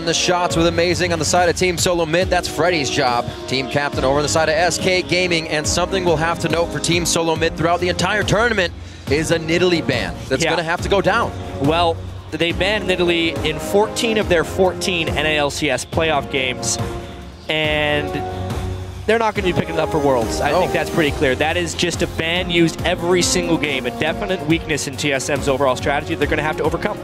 The shots with amazing on the side of Team Solomid. That's Freddy's job. Team captain over on the side of SK Gaming. And something we'll have to note for Team Solomid throughout the entire tournament is a Nidalee ban that's going to have to go down. Well, they banned Nidalee in 14 of their 14 NALCS playoff games, and they're not going to be picking it up for Worlds. I think that's pretty clear. That is just a ban used every single game, a definite weakness in TSM's overall strategy they're going to have to overcome.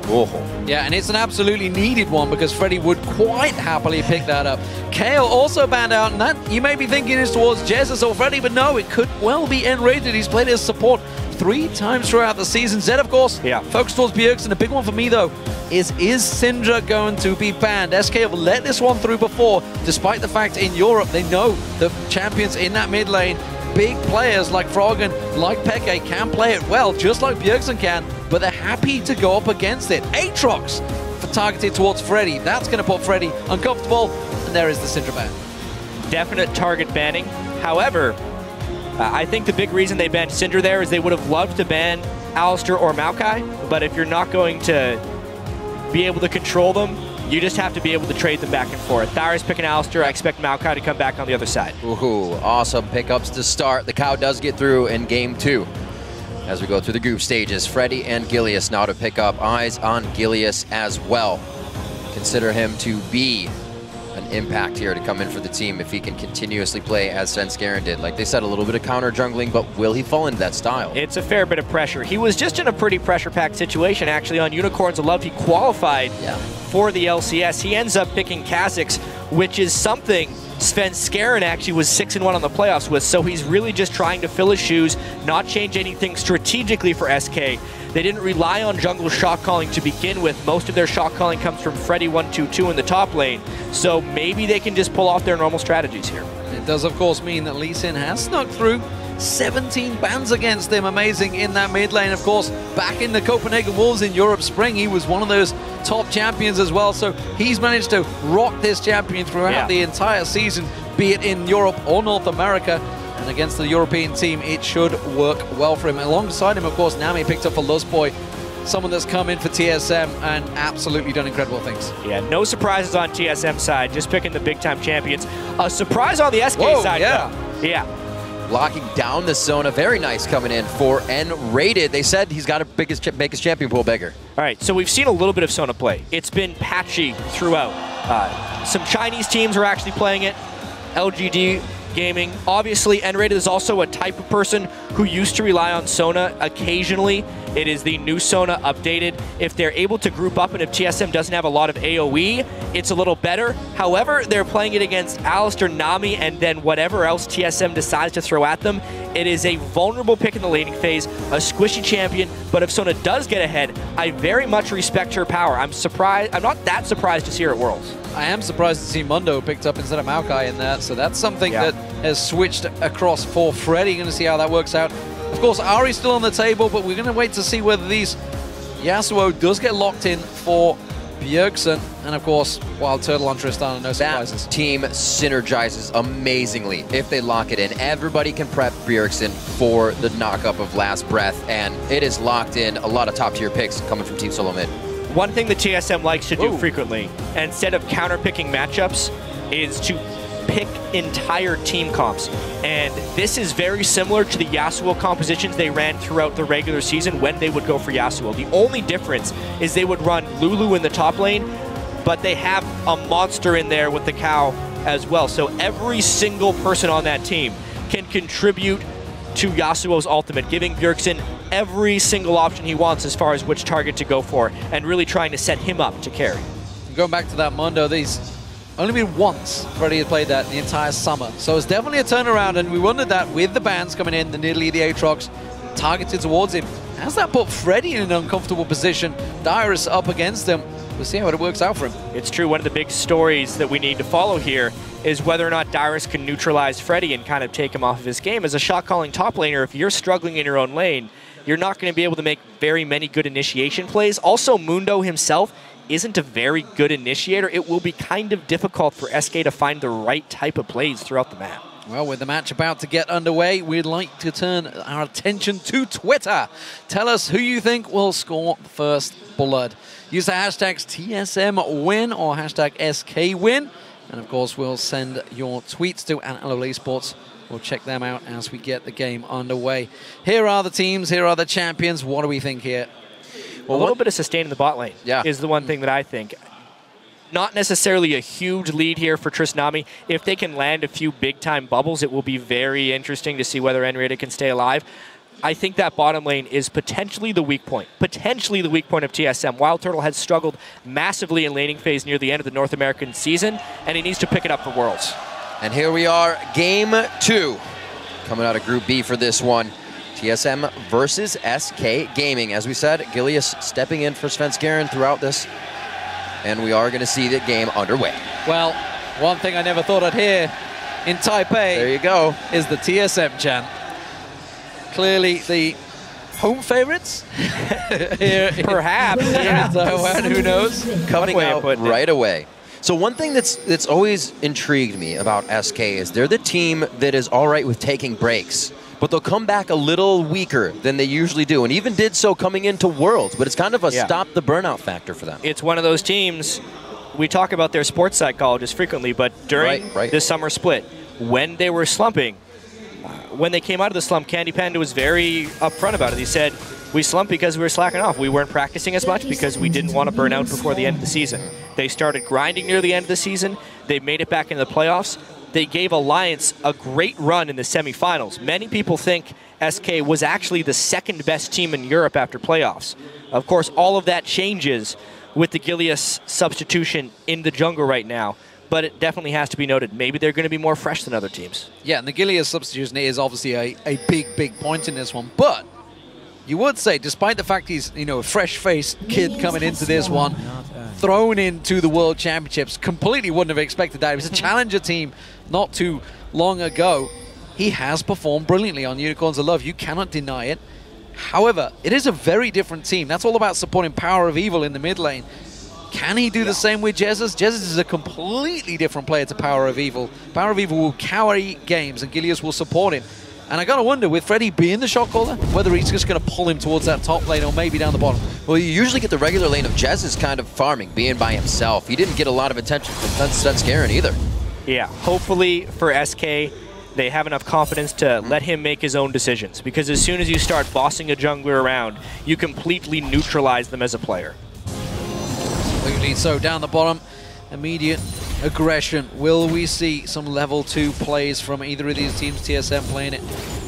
Yeah, and it's an absolutely needed one because Freddy would quite happily pick that up. Kale also banned out, and that you may be thinking is towards Jesus or Freddy, but no, it could well be N-rated. He's played his support 3 times throughout the season. Zed, of course, focused towards Bjergsen. The big one for me, though, is Syndra going to be banned? SK have let this one through before, despite the fact in Europe they know the champions in that mid lane, big players like Froggen, like Peke, can play it well, just like Bjergsen can, but they're happy to go up against it. Aatrox for targeted towards Freddy. That's going to put Freddy uncomfortable, and there is the Syndra ban. Definite target banning. However, I think the big reason they banned Syndra there is they would have loved to ban Alistar or Maokai, but if you're not going to be able to control them, you just have to be able to trade them back and forth. Dyrus picking Alistar, I expect Maokai to come back on the other side. Ooh, awesome pickups to start. The cow does get through in game 2. As we go through the group stages, Freddy and Gilius now to pick up. Eyes on Gilius as well. Consider him to be an impact here to come in for the team if he can continuously play as Svenskeren did. Like they said, a little bit of counter jungling, but will he fall into that style? It's a fair bit of pressure. He was just in a pretty pressure-packed situation, actually, on Unicorns of Love. He qualified for the LCS. He ends up picking Kha'Zix, which is something Svenskeren actually was 6-1 on the playoffs with, so he's really just trying to fill his shoes, not change anything strategically for SK. They didn't rely on jungle shot calling to begin with. Most of their shot calling comes from Freddy 1-2-2 in the top lane, so maybe they can just pull off their normal strategies here. It does, of course, mean that Lee Sin has snuck through. 17 bans against him, amazing in that mid lane. Of course, back in the Copenhagen Wolves in Europe Spring, he was one of those top champions as well, so he's managed to rock this champion throughout the entire season, be it in Europe or North America. And against the European team, it should work well for him. Alongside him, of course, Nami picked up for Lustboy, someone that's come in for TSM and absolutely done incredible things. Yeah, no surprises on TSM side, just picking the big-time champions. A surprise on the SK side, though. Yeah. Locking down the zone, a very nice coming in for N-rated. They said he's got to make his champion pool bigger. All right, so we've seen a little bit of Sona play. It's been patchy throughout. Some Chinese teams are actually playing it. LGD Gaming. Obviously, N-rated is also a type of person who used to rely on Sona occasionally. It is the new Sona updated. If they're able to group up and if TSM doesn't have a lot of AoE, it's a little better. However, they're playing it against Alistar, Nami, and then whatever else TSM decides to throw at them. It is a vulnerable pick in the laning phase, a squishy champion, but if Sona does get ahead, I very much respect her power. I'm not that surprised to see her at Worlds. I am surprised to see Mundo picked up instead of Maokai in that, so that's something that has switched across for Freddy. Going to see how that works out. Of course, Ari's still on the table, but we're going to wait to see whether these Yasuo does get locked in for Bjergsen. And of course, Wild Turtle on Tristana, no surprises. That team synergizes amazingly if they lock it in. Everybody can prep Bjergsen for the knockup of Last Breath, and it is locked in. A lot of top-tier picks coming from Team Solomid. One thing that TSM likes to do frequently, instead of counter-picking matchups, is to pick entire team comps. And this is very similar to the Yasuo compositions they ran throughout the regular season when they would go for Yasuo. The only difference is they would run Lulu in the top lane, but they have a monster in there with the cow as well. So every single person on that team can contribute to Yasuo's ultimate, giving Bjergsen every single option he wants as far as which target to go for, and really trying to set him up to carry. Going back to that Mundo, these only been once Freddy had played that the entire summer. So it's definitely a turnaround, and we wondered that with the bans coming in, the Nidalee, the Aatrox, targeted towards him. Has that put Freddy in an uncomfortable position? Dyrus up against him. We'll see how it works out for him. It's true, one of the big stories that we need to follow here is whether or not Dyrus can neutralize Freddy and kind of take him off of his game. As a shot-calling top laner, if you're struggling in your own lane, you're not going to be able to make very many good initiation plays. Also, Mundo himself isn't a very good initiator. It will be kind of difficult for SK to find the right type of plays throughout the map. Well, with the match about to get underway, we'd like to turn our attention to Twitter. Tell us who you think will score first blood. Use the hashtags TSMWin or hashtag SKWin. And of course, we'll send your tweets to LOL Esports. We'll check them out as we get the game underway. Here are the teams, here are the champions. What do we think here? Well, a little bit of sustain in the bot lane is the one thing that I think. Not necessarily a huge lead here for Trisnami. If they can land a few big-time bubbles, it will be very interesting to see whether N-Rated can stay alive. I think that bottom lane is potentially the weak point. Potentially the weak point of TSM. Wild Turtle has struggled massively in laning phase near the end of the North American season, and he needs to pick it up for Worlds. And here we are, Game 2. Coming out of Group B for this one. TSM versus SK Gaming. As we said, Gilius stepping in for Svenskeren throughout this. And we are going to see the game underway. Well, one thing I never thought I'd hear in Taipei there you go. Is the TSM chant. Clearly the home favorites here. Perhaps. Yeah. Taiwan, who knows? Coming out right away. So one thing that's always intrigued me about SK is they're the team that is all right with taking breaks, but they'll come back a little weaker than they usually do, and even did so coming into Worlds, but it's kind of a stop the burnout factor for them. It's one of those teams, we talk about their sports psychologists frequently, but during the summer split, when they were slumping, when they came out of the slump, Candy Panda was very upfront about it. He said, we slumped because we were slacking off. We weren't practicing as much because we didn't want to burn out before the end of the season. They started grinding near the end of the season. They made it back into the playoffs. They gave Alliance a great run in the semifinals. Many people think SK was actually the second best team in Europe after playoffs. Of course, all of that changes with the Gilius substitution in the jungle right now. But it definitely has to be noted. Maybe they're going to be more fresh than other teams. Yeah, and the Gilius substitution is obviously a big point in this one. But you would say, despite the fact he's a fresh-faced kid coming into this one, thrown into the World Championships, completely wouldn't have expected that. It was a challenger team not too long ago. He has performed brilliantly on Unicorns of Love. You cannot deny it. However, it is a very different team. That's all about supporting Power of Evil in the mid lane. Can he do the same with Jesus? Jesus is a completely different player to Power of Evil. Power of Evil will carry games, and Gilius will support him. And I gotta wonder, with Freddy being the shot caller, whether he's just gonna pull him towards that top lane or maybe down the bottom. Well, you usually get the regular lane of Jesus kind of farming, being by himself. He didn't get a lot of attention from Svenskeren either. Yeah, hopefully for SK, they have enough confidence to let him make his own decisions. Because as soon as you start bossing a jungler around, you completely neutralize them as a player. So down the bottom, immediate aggression. Will we see some level 2 plays from either of these teams? TSM playing it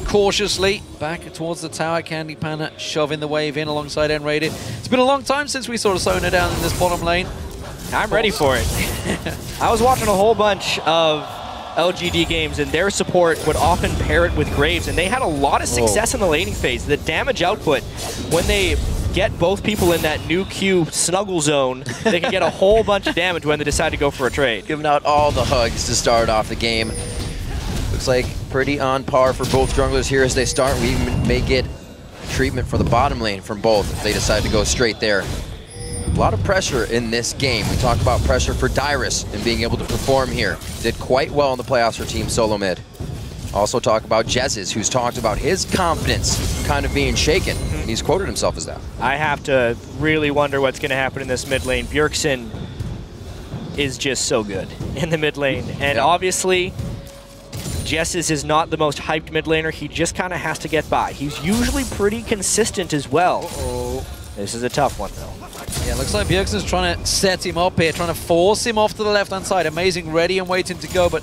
cautiously. Back towards the tower, Candy Panda shoving the wave in alongside N-Rated. It's been a long time since we saw Sona down in this bottom lane. I'm ready for it. I was watching a whole bunch of LGD games, and their support would often pair it with Graves, and they had a lot of success in the laning phase. The damage output, when they get both people in that new Q snuggle zone, they can get a whole bunch of damage when they decide to go for a trade. Giving out all the hugs to start off the game. Looks like pretty on par for both junglers here as they start. We even may get treatment for the bottom lane from both if they decide to go straight there. A lot of pressure in this game. We talk about pressure for Dyrus and being able to perform here. Did quite well in the playoffs for Team Solomid. Also talk about Jez's, who's talked about his confidence kind of being shaken. He's quoted himself as that. I have to really wonder what's going to happen in this mid lane. Bjergsen is just so good in the mid lane. And obviously, Jez's is not the most hyped mid laner. He just kind of has to get by. He's usually pretty consistent as well. This is a tough one, though. Yeah, looks like Bjergsen's trying to set him up here, trying to force him off to the left-hand side. Amazing, ready and waiting to go, but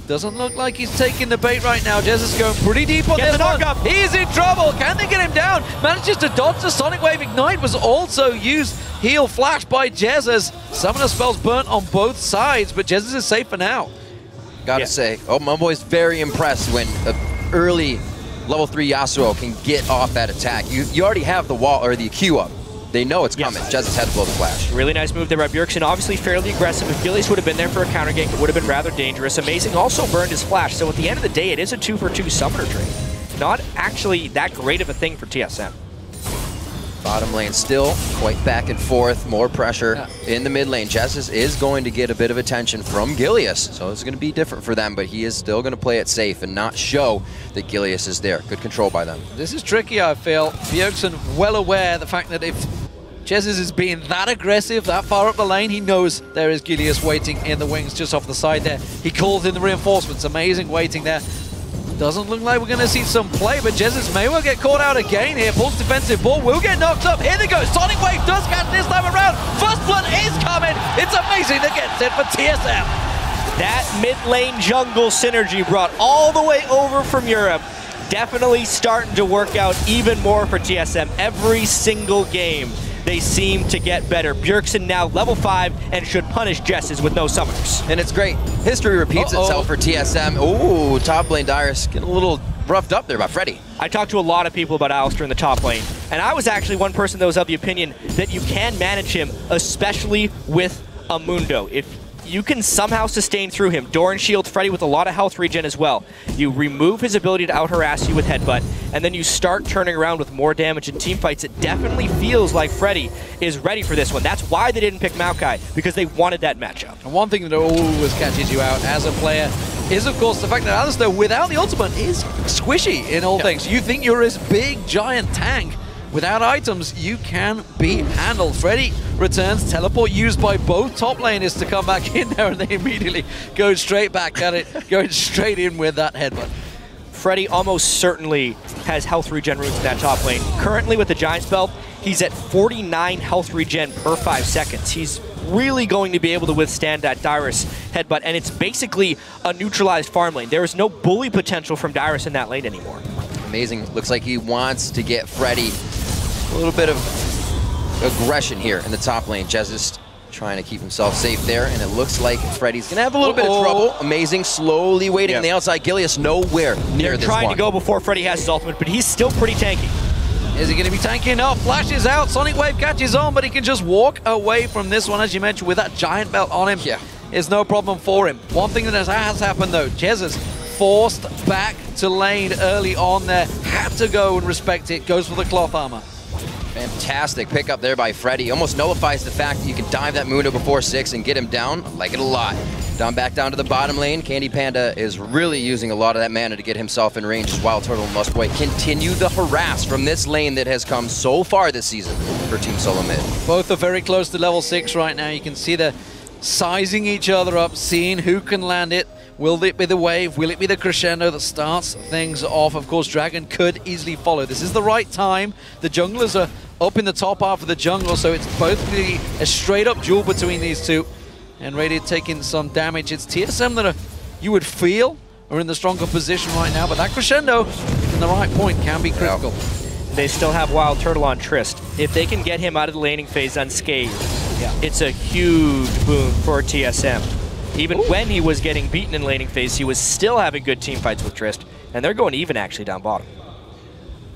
doesn't look like he's taking the bait right now. Jez is going pretty deep on this one. He's in trouble. Can they get him down? Manages to dodge the Sonic Wave. Ignite was also used. Heal flash by Jez as Summoner spells burnt on both sides, but Jez is safe for now. Gotta say, my boy's very impressed when an early level 3 Yasuo can get off that attack. You already have the wall or the Q up. They know it's coming. Jez has had to blow the flash. Really nice move there by Bjergsen. Obviously fairly aggressive. If Gilius would have been there for a counter gank, it would have been rather dangerous. Amazing also burned his flash. So at the end of the day, it is a 2-for-2 summoner trade. Not actually that great of a thing for TSM. Bottom lane still quite back and forth, more pressure in the mid lane. Jezz is going to get a bit of attention from Gilius, so it's going to be different for them, but he is still going to play it safe and not show that Gilius is there. Good control by them. This is tricky, I feel. Bjergsen well aware of the fact that if Jezz is being that aggressive, that far up the lane, he knows there is Gilius waiting in the wings just off the side there. He calls in the reinforcements. Amazing waiting there. Doesn't look like we're going to see some play, but Jezz may well get caught out again here. Pulls defensive ball, will get knocked up. Here they go. Sonic Wave does catch this time around. First blood is coming. It's amazing that gets it for TSM. That mid lane jungle synergy brought all the way over from Europe. Definitely starting to work out even more for TSM. Every single game, they seem to get better. Bjergsen now level 5 and should punish Jesses with no summoners. And it's great. History repeats itself for TSM. Ooh, top lane Dyrus getting a little roughed up there by Freddy. I talked to a lot of people about Alistar in the top lane, and I was actually one person that was of the opinion that you can manage him, especially with a Mundo. If you can somehow sustain through him, Doran Shield, Freddy with a lot of health regen as well. You remove his ability to out-harass you with Headbutt, and then you start turning around with more damage in teamfights. It definitely feels like Freddy is ready for this one. That's why they didn't pick Maokai, because they wanted that matchup. And one thing that always catches you out as a player is, of course, the fact that Alistar, without the ultimate, is squishy in all things. You think you're this big, giant tank. Without items, you can be handled. Freddy returns, teleport used by both top laners to come back in there, and they immediately go straight back at it, going straight in with that headbutt. Freddy almost certainly has health regen runes in that top lane. Currently with the Giant Spell, he's at 49 health regen per 5 seconds. He's really going to be able to withstand that Dyrus headbutt, and it's basically a neutralized farm lane. There is no bully potential from Dyrus in that lane anymore. Amazing. Looks like he wants to get Freddy a little bit of aggression here in the top lane. Jezz is trying to keep himself safe there, and it looks like Freddy's going to have a little bit of trouble. Amazing, slowly waiting on the outside. Gilius nowhere near this one. They're trying to go before Freddy has his ultimate, but he's still pretty tanky. Is he going to be tanky enough? Flashes out, Sonic Wave catches on, but he can just walk away from this one, as you mentioned, with that giant belt on him. Yeah. It's no problem for him. One thing that has happened, though, Jezz is forced back to lane early on there. Had to go and respect it. Goes for the cloth armor. Fantastic pickup there by Freddy. Almost nullifies the fact that you can dive that Mundo before 6 and get him down. I like it a lot. Down back down to the bottom lane. Candy Panda is really using a lot of that mana to get himself in range as Wild Turtle and Lustboy continue the harass from this lane that has come so far this season for Team Solomid. Both are very close to level 6 right now. You can see they're sizing each other up, seeing who can land it. Will it be the wave? Will it be the crescendo that starts things off? Of course, Dragon could easily follow. This is the right time. The junglers are up in the top half of the jungle, so it's both a straight-up duel between these two. And Radiant taking some damage. It's TSM that you would feel are in the stronger position right now, but that crescendo in the right point can be critical. They still have Wild Turtle on Trist. If they can get him out of the laning phase unscathed, it's a huge boon for TSM. Even when he was getting beaten in laning phase, he was still having good team fights with Trist, and they're going even actually down bottom.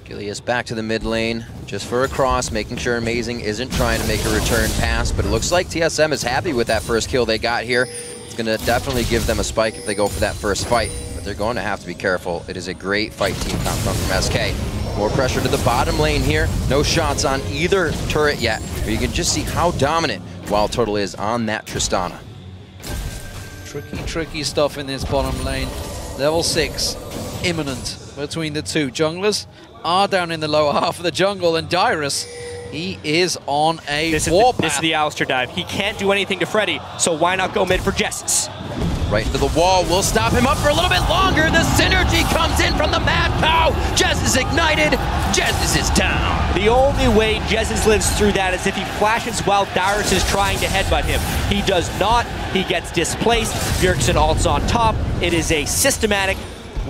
Gilius back to the mid lane, just for a cross, making sure Amazing isn't trying to make a return pass, but it looks like TSM is happy with that first kill they got here. It's going to definitely give them a spike if they go for that first fight, but they're going to have to be careful. It is a great fight team coming from SK. More pressure to the bottom lane here. No shots on either turret yet, but you can just see how dominant Wild Turtle is on that Tristana. Tricky stuff in this bottom lane. Level 6, imminent between the two. Junglers are down in the lower half of the jungle, and Dyrus, he is on a warpath. This is the Alistar dive. He can't do anything to Freddy, so why not go mid for Jesses? Right into the wall, will stop him up for a little bit longer. The synergy comes in from the Mad Cow. Jezz is ignited. Jezz is down. The only way Jesses lives through that is if he flashes while Dyrus is trying to headbutt him. He does not. He gets displaced. Bjergsen ults on top. It is a systematic,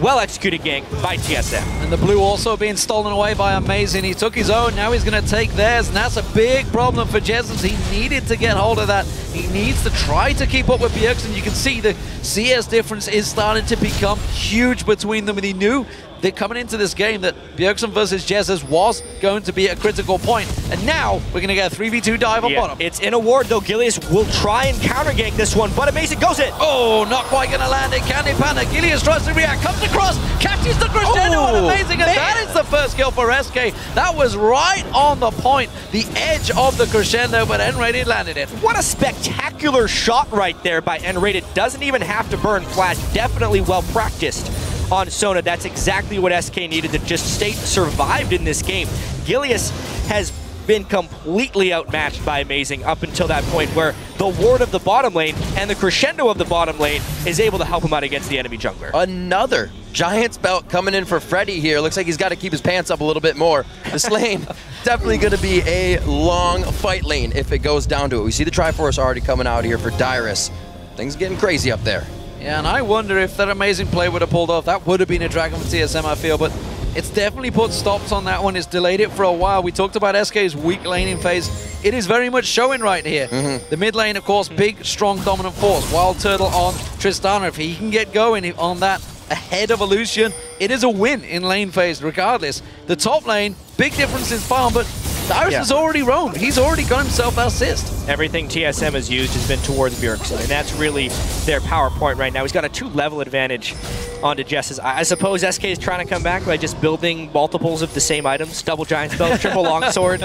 well-executed gank by TSM. And the blue also being stolen away by Amazing. He took his own, now he's going to take theirs, and that's a big problem for Jezz. He needed to get hold of that. He needs to try to keep up with Bjergsen. You can see the CS difference is starting to become huge between them, and he knew they're coming into this game that Bjergsen versus Jesus was going to be a critical point. And now we're going to get a 3v2 dive on bottom. It's in a ward, though. Gilius will try and counter gank this one, but Amazing goes it. Oh, not quite going to land it. Candy Panda. Gilius tries to react, comes across, catches the crescendo, and Amazing. And that is the first kill for SK. That was right on the point, the edge of the crescendo, but N-Rated landed it. What a spectacular shot right there by N-Rated. Doesn't even have to burn flash. Definitely well practiced on Sona. That's exactly what SK needed to just stay survived in this game. Gilius has been completely outmatched by Amazing up until that point where the ward of the bottom lane and the crescendo of the bottom lane is able to help him out against the enemy jungler. Another Giant's belt coming in for Freddy here. Looks like he's got to keep his pants up a little bit more. This lane definitely going to be a long fight lane if it goes down to it. We see the Triforce already coming out here for Dyrus. Things getting crazy up there. Yeah, and I wonder if that Amazing play would have pulled off. That would have been a Dragon for TSM, I feel, but it's definitely put stops on that one. It's delayed it for a while. We talked about SK's weak laning phase. It is very much showing right here. The mid lane, of course, big, strong, dominant force. Wild Turtle on Tristana. If he can get going on that ahead of Illusion, it is a win in lane phase regardless. The top lane, big difference in farm, but Dyrus has already roamed. He's already got himself an assist. Everything TSM has used has been towards Bjergsen, and that's really their power point right now. He's got a 2-level advantage onto Jess's. I suppose SK is trying to come back by just building multiples of the same items, double Giant's belt, triple longsword.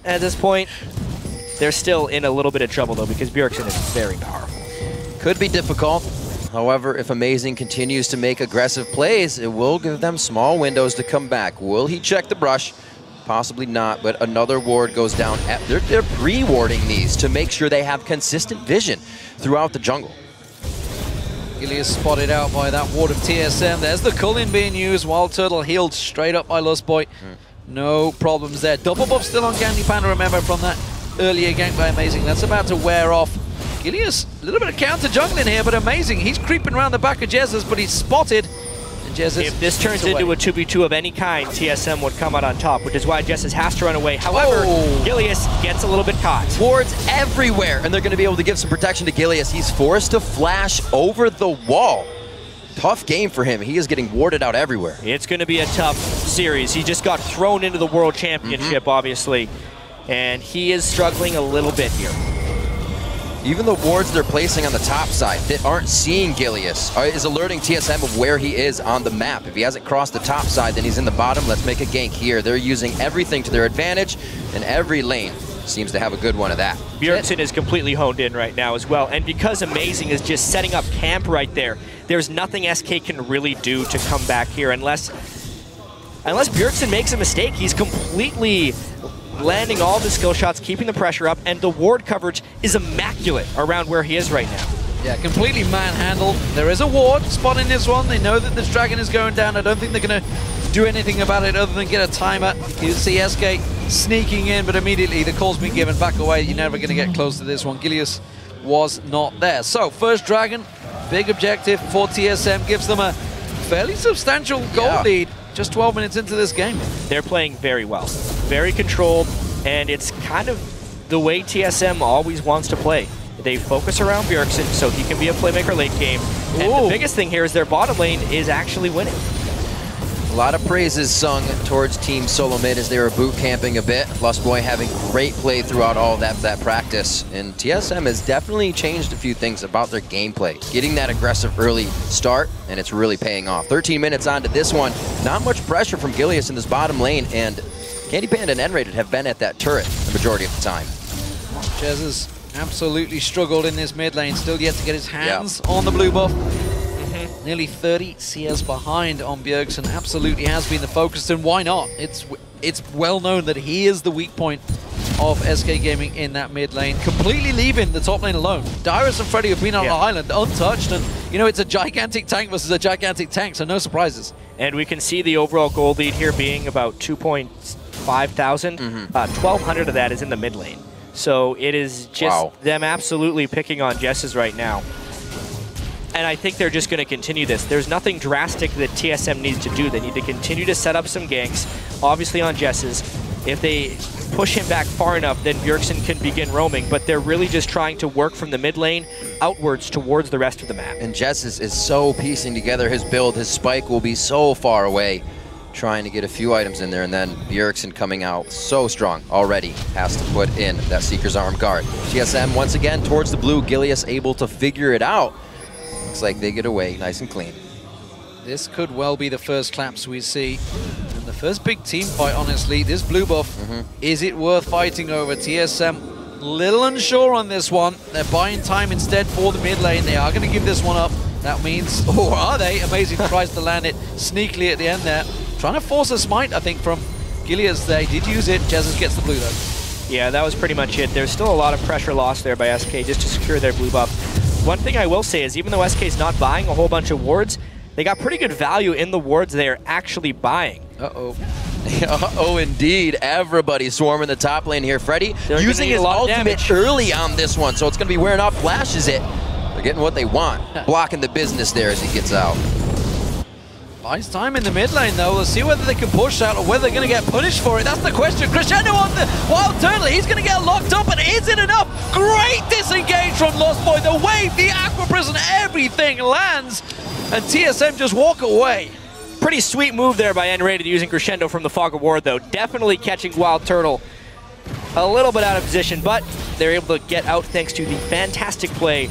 At this point, they're still in a little bit of trouble though because Bjergsen is very powerful. Could be difficult. However, if Amazing continues to make aggressive plays, it will give them small windows to come back. Will he check the brush? Possibly not, but another ward goes down. They're pre-warding these to make sure they have consistent vision throughout the jungle. Gilius spotted out by that ward of TSM. There's the Cullen being used. Wild Turtle healed straight up by Lustboy. No problems there. Double buff still on Candy Panda, remember, from that earlier gank by Amazing. That's about to wear off. Gilius, a little bit of counter jungling here, but Amazing. He's creeping around the back of Jesus, but he's spotted. Jesus, if this turns into a 2v2 of any kind, TSM would come out on top, which is why Jesus has to run away. However, Gilius gets a little bit caught. Wards everywhere, and they're going to be able to give some protection to Gilius. He's forced to flash over the wall. Tough game for him. He is getting warded out everywhere. It's going to be a tough series. He just got thrown into the World Championship, obviously, and he is struggling a little bit here. Even the wards they're placing on the top side that aren't seeing Gilius is alerting TSM of where he is on the map. If he hasn't crossed the top side, then he's in the bottom. Let's make a gank here. They're using everything to their advantage, and every lane seems to have a good one of that. Bjergsen is completely honed in right now as well, and because Amazing is just setting up camp right there, there's nothing SK can really do to come back here unless Bjergsen makes a mistake. He's completely landing all the skill shots, keeping the pressure up, and the ward coverage is immaculate around where he is right now. Yeah, completely manhandled. There is a ward spotting this one. They know that this dragon is going down. I don't think they're going to do anything about it other than get a timer. You see SK sneaking in, but immediately the call's been given back away. You're never going to get close to this one. Gilius was not there. So, first dragon, big objective for TSM, gives them a fairly substantial gold lead. Just 12 minutes into this game. They're playing very well, very controlled, and it's kind of the way TSM always wants to play. They focus around Bjergsen so he can be a playmaker late game. And the biggest thing here is their bottom lane is actually winning. A lot of praises sung towards Team Solomid as they were boot camping a bit. Lustboy having great play throughout all of that practice. And TSM has definitely changed a few things about their gameplay. Getting that aggressive early start, and it's really paying off. 13 minutes onto this one. Not much pressure from Gilius in this bottom lane, and Candy Panda and N-Rated have been at that turret the majority of the time. Jesus absolutely struggled in this mid lane. Still yet to get his hands on the blue buff. Nearly 30 CS behind on Bjergsen. Absolutely has been the focus, and why not? It's well known that he is the weak point of SK Gaming in that mid lane, completely leaving the top lane alone. Dyrus and Freddy have been on the island untouched, and you know, it's a gigantic tank versus a gigantic tank, so no surprises. And we can see the overall gold lead here being about 2.5 thousand. 1,200 of that is in the mid lane. So it is just them absolutely picking on Jesses right now. And I think they're just going to continue this. There's nothing drastic that TSM needs to do. They need to continue to set up some ganks, obviously on Jesses. If they push him back far enough, then Bjergsen can begin roaming, but they're really just trying to work from the mid lane outwards towards the rest of the map. And Jesses is so piecing together his build. His spike will be so far away. trying to get a few items in there, and then Bjergsen coming out so strong already has to put in that Seeker's Arm guard. TSM once again towards the blue. Gilius able to figure it out. Looks like they get away nice and clean. This could well be the first claps we see. And the first big team fight, honestly. This blue buff, is it worth fighting over? TSM, little unsure on this one. They're buying time instead for the mid lane. They are going to give this one up. That means, or are they? Amazing tries to land it sneakily at the end there. Trying to force a smite, I think, from Gilius there. He did use it. Jesus gets the blue, though. Yeah, that was pretty much it. There's still a lot of pressure lost there by SK just to secure their blue buff. One thing I will say is even though SK is not buying a whole bunch of wards, they got pretty good value in the wards they are actually buying. Uh-oh. Oh, indeed. Everybody swarming the top lane here. Freddy using his ultimate early on this one, so it's going to be wearing off. Flashes it. They're getting what they want. Blocking the business there as he gets out. Buys time in the mid lane, though. Let's see whether they can push out or whether they're going to get punished for it. That's the question. Crescendo on the Wild Turtle. He's going to get locked up, but is it enough? Great disengage from Lost Boy. The wave, the Aqua Prison, everything lands, and TSM just walk away. Pretty sweet move there by N-Rated using Crescendo from the Fog of War, though. Definitely catching Wild Turtle a little bit out of position, but they're able to get out thanks to the fantastic play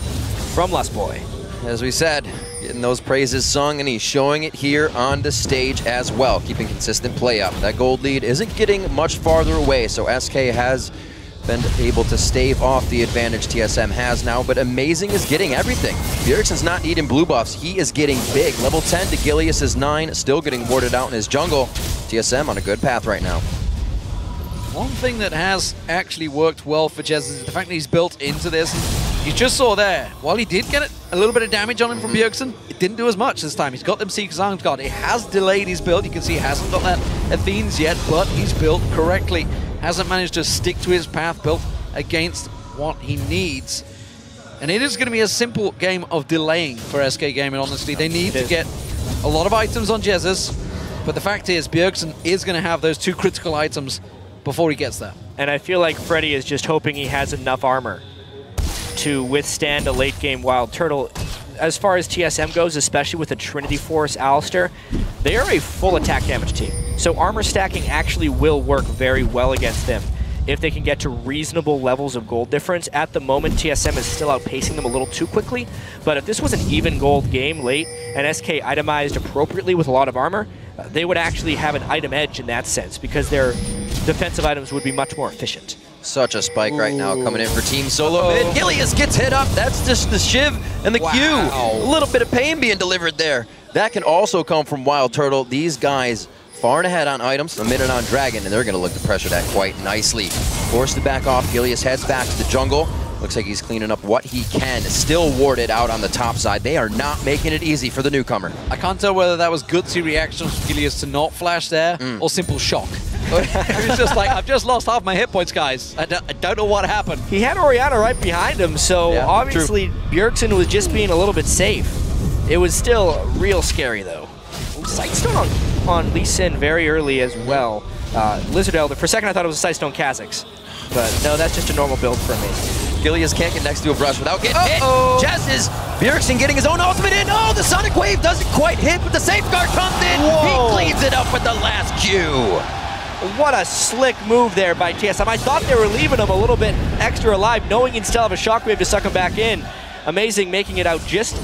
from Lost Boy. As we said, getting those praises sung, and he's showing it here on the stage as well, keeping consistent play up. That gold lead isn't getting much farther away, so SK has been able to stave off the advantage TSM has now, but Amazing is getting everything. Bjergsen's not needing blue buffs. He is getting big. Level 10 to Gilius' 9, still getting warded out in his jungle. TSM on a good path right now. One thing that has actually worked well for Jez is the fact that he's built into this. You just saw there, while he did get a little bit of damage on him from Bjergsen, it didn't do as much this time. He's got them Seeker's Arms guard. It has delayed his build. You can see he hasn't got that Athene's yet, but he's built correctly. Hasn't managed to stick to his path, built against what he needs. And it is going to be a simple game of delaying for SK Gaming, honestly. They need to get a lot of items on Jesus, but the fact is Bjergsen is going to have those 2 critical items before he gets there. And I feel like Freddy is just hoping he has enough armor to withstand a late game Wild Turtle. As far as TSM goes, especially with the Trinity Force Alistair, they are a full attack damage team. So armor stacking actually will work very well against them if they can get to reasonable levels of gold difference. At the moment, TSM is still outpacing them a little too quickly, but if this was an even gold game late and SK itemized appropriately with a lot of armor, they would actually have an item edge in that sense because their defensive items would be much more efficient. Such a spike right now coming in for Team Solomid. Gilius gets hit up. That's just the Shiv and the Q. A little bit of pain being delivered there. That can also come from Wild Turtle. These guys far and ahead on items, a minute on Dragon, and they're going to look to pressure that quite nicely. Forced to back off. Gilius heads back to the jungle. Looks like he's cleaning up what he can. Still warded out on the top side. They are not making it easy for the newcomer. I can't tell whether that was gutsy reaction from Gilius to not flash there or simple shock. It was just like, I've just lost half my hit points, guys. I don't know what happened. He had Orianna right behind him, so yeah, obviously Bjergsen was just being a little bit safe. It was still real scary, though. Sightstone on Lee Sin very early as well. Lizard Elder. For a second, I thought it was a Sightstone Kha'Zix. But no, that's just a normal build for me. Gilius can't get next to a brush without getting hit. Jess Bjergsen getting his own ultimate in. Oh, the Sonic Wave doesn't quite hit, but the safeguard comes in. Whoa. He cleans it up with the last Q. What a slick move there by TSM. I thought they were leaving him a little bit extra alive, knowing he'd still have a shockwave to suck him back in. Amazing making it out just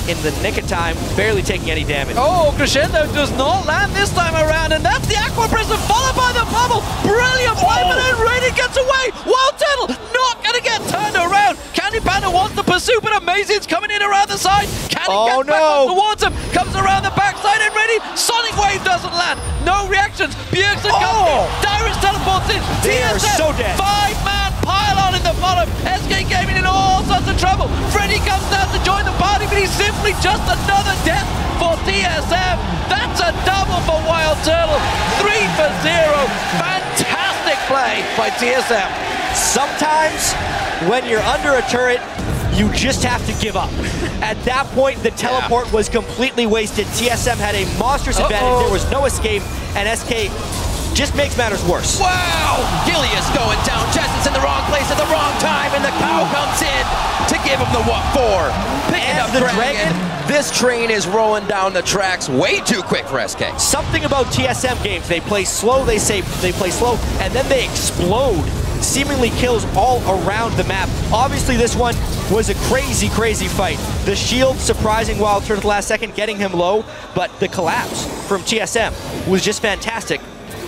in the nick of time, barely taking any damage. Oh, Crescendo does not land this time around, and that's the Aqua Prison followed by the bubble. Brilliant play, but then Raiden gets away. Wild Turtle not going to get turned around. Candy Panda wants to pursue, but Amazing's coming in around the side. Candy gets back up towards him, comes around the backside and ready. Sonic Wave doesn't land. No reactions. Bjergsen comes in. Dyrus teleports in. They are so dead. 5-man pylon in the bottom. SK Gaming in all sorts of trouble. Freddy comes down to join the party, but he's simply just another death for TSM. That's a double for Wild Turtle. 3 for 0. Fantastic play by TSM. Sometimes when you're under a turret, you just have to give up. At that point, the teleport was completely wasted. TSM had a monstrous advantage. There was no escape, and SK just makes matters worse. Wow! Gilius going down. Jess is in the wrong place at the wrong time, and the cow comes in to give him the what for. Picking up the Dragon. This train is rolling down the tracks way too quick for SK. Something about TSM games, they play slow, they play slow, and then they explode. Seemingly kills all around the map. Obviously, this one was a crazy, crazy fight. The shield surprising Wild Turtle at the last second, getting him low, but the collapse from TSM was just fantastic.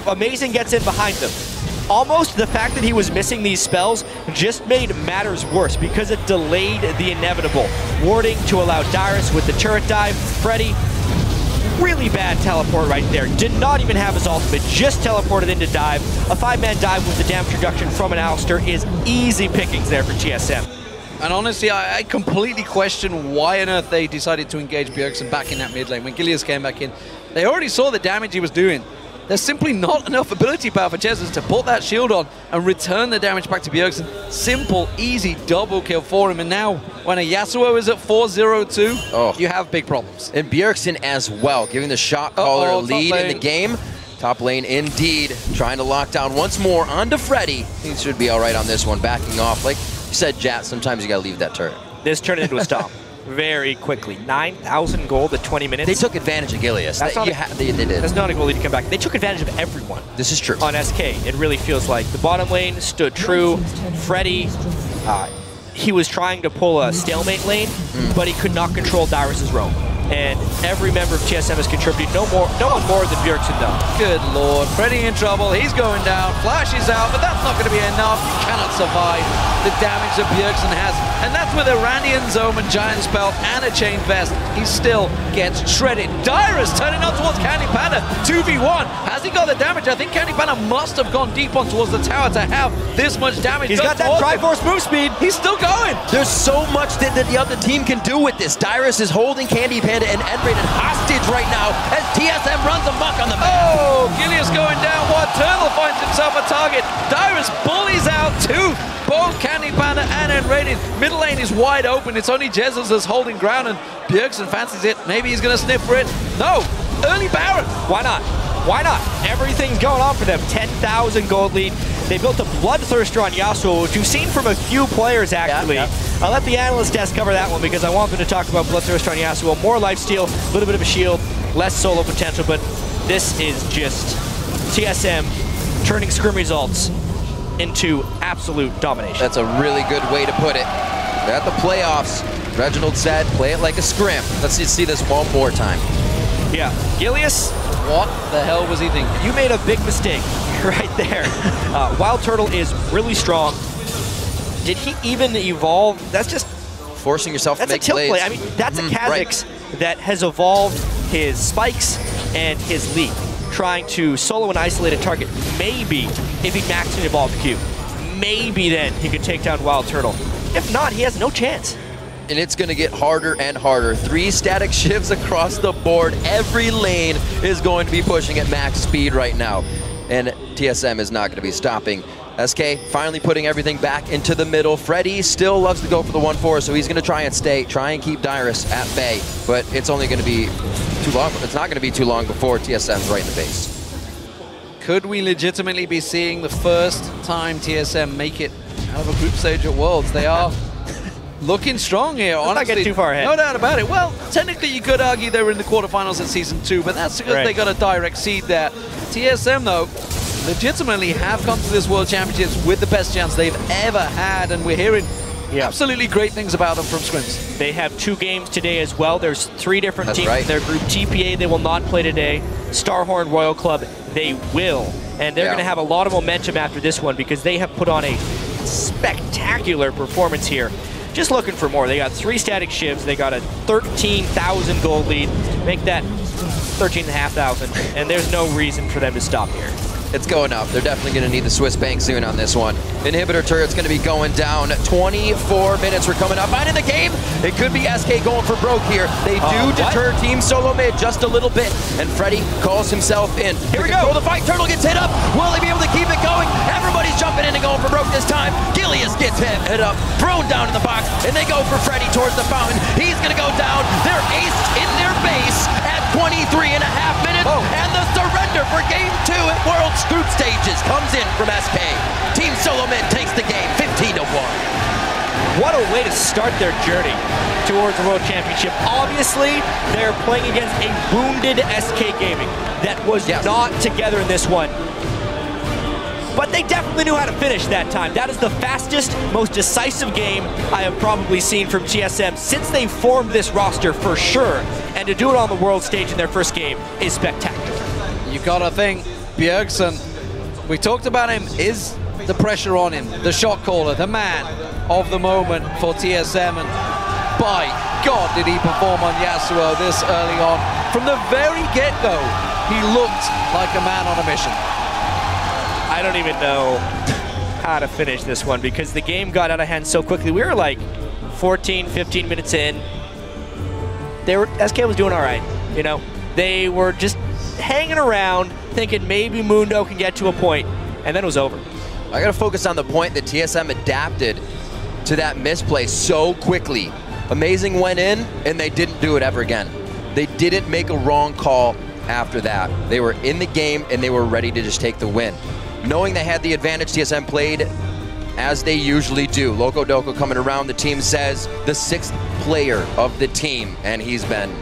Amazing gets in behind them. Almost the fact that he was missing these spells just made matters worse because it delayed the inevitable. Warding to allow Dyrus with the turret dive. Freddy, really bad teleport right there. Did not even have his ultimate, just teleported into dive. A 5-man dive with the damage reduction from an Alistair is easy pickings there for TSM. And honestly, I completely question why on earth they decided to engage Bjergsen back in that mid lane. When Gilius came back in, they already saw the damage he was doing. There's simply not enough ability power for Jesus to put that shield on and return the damage back to Bjergsen. Simple, easy double kill for him. And now, when a Yasuo is at 4-0-2, you have big problems. And Bjergsen as well, giving the shot caller lead in the game. Top lane indeed, trying to lock down once more onto Freddy. He should be all right on this one, backing off. Like you said, Jat, sometimes you gotta leave that turret. This turned into a stomp. Very quickly. 9,000 gold at 20 minutes. They took advantage of Gilius. They did. That's not a goalie to come back. They took advantage of everyone. This is true. On SK, it really feels like. The bottom lane stood true. Freddy, he was trying to pull a stalemate lane, but he could not control Dyrus's roam. And every member of TSM has contributed. No one more than Bjergsen though. Good lord. Freddy in trouble. He's going down. Flash is out, but that's not going to be enough. You cannot survive the damage that Bjergsen has. And that's with Iranian Zome and Giant Spell and a Chain Vest. He still gets shredded. Dyrus turning on towards Candy Panda. 2v1. Has he got the damage? I think Candy Panda must have gone deep on towards the tower to have this much damage. He's got that Triforce move speed. He's still going. There's so much that the other team can do with this. Dyrus is holding Candy Panda and Enrated hostage right now as TSM runs amok on the map. Oh, Gilius going down. What? Turtle finds himself a target. Dyrus bullies out two. Both Candy Panda and Enrated. Middle lane is wide open. It's only Jesus that's holding ground, and Bjergsen fancies it. Maybe he's going to sniff for it. No. Early Baron. Why not? Why not? Everything's going on for them. 10,000 gold lead. They built a Bloodthirster on Yasuo, which we've seen from a few players, actually. I'll let the analyst desk cover that one because I want them to talk about Bloodthirster on Yasuo. More lifesteal, a little bit of a shield, less solo potential, but this is just TSM turning scrim results into absolute domination. That's a really good way to put it. They're at the playoffs. Reginald said, play it like a scrim. Let's just see this one more time. Yeah, Gilius. What the hell was he thinking? You made a big mistake right there. Wild Turtle is really strong. Did he even evolve? That's just forcing yourself to make plays. Play. I mean, that's a Kha'Zix that has evolved his spikes and his leap, trying to solo and isolate a target. Maybe if he maxed an evolved Q, maybe then he could take down Wild Turtle. If not, he has no chance. And it's going to get harder and harder. 3 static shifts across the board. Every lane is going to be pushing at max speed right now. And TSM is not going to be stopping. SK finally putting everything back into the middle. Freddy still loves to go for the 1-4, so he's going to try and keep Dyrus at bay. But it's only going to be too long. It's not going to be too long before TSM's right in the base. Could we legitimately be seeing the first time TSM make it out of a group stage at Worlds? They are looking strong here, honestly. Let's not get too far ahead. No doubt about it. Well, technically you could argue they were in the quarterfinals at Season 2, but that's because they got a direct seed there. TSM, though, legitimately have come to this World Championships with the best chance they've ever had, and we're hearing absolutely great things about them from scrims. They have 2 games today as well. There's 3 different teams in their group. TPA, they will not play today. Starhorn Royal Club, they will. And they're going to have a lot of momentum after this one because they have put on a spectacular performance here. Just looking for more. They got 3 static shivs. They got a 13,000 gold lead. Make that 13,500. And there's no reason for them to stop here. It's going up. They're definitely going to need the Swiss bank soon on this one. Inhibitor turret's going to be going down. 24 minutes. We're coming up. Finding the game. It could be SK going for broke here. They do deter Team Solomid just a little bit. And Freddy calls himself in. Here we go. The fight. Turtle gets hit up. Will he be able to keep it going? Everybody's jumping in and going for broke this time. Gilius gets hit up. Thrown down in the box. And they go for Freddy towards the fountain. He's going to go down. They're aced in their base at 23.5 minutes. And the surrender for Game 2 at Worlds Group Stages comes in from SK. Team Solomid takes the game 15-1. what a way to start their journey towards the World Championship. Obviously, they're playing against a wounded SK Gaming that was not together in this one. But they definitely knew how to finish that time. That is the fastest, most decisive game I have probably seen from TSM since they formed this roster for sure. And to do it on the world stage in their first game is spectacular. You gotta think, Bjergsen, we talked about him, is the pressure on him, the shot caller, the man of the moment for TSM, and by God did he perform on Yasuo this early on. From the very get-go, he looked like a man on a mission. I don't even know how to finish this one because the game got out of hand so quickly. We were like 14, 15 minutes in. SK was doing all right, you know. They were just hanging around thinking maybe Mundo can get to a point, and then it was over. I gotta focus on the point that TSM adapted to that misplay so quickly. Amazing went in, and they didn't do it ever again. They didn't make a wrong call after that. They were in the game, and they were ready to just take the win. Knowing they had the advantage, TSM played as they usually do. Loco Doco coming around, the team says the 6th player of the team, and he's been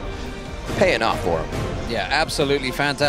paying off for him. Yeah, absolutely fantastic.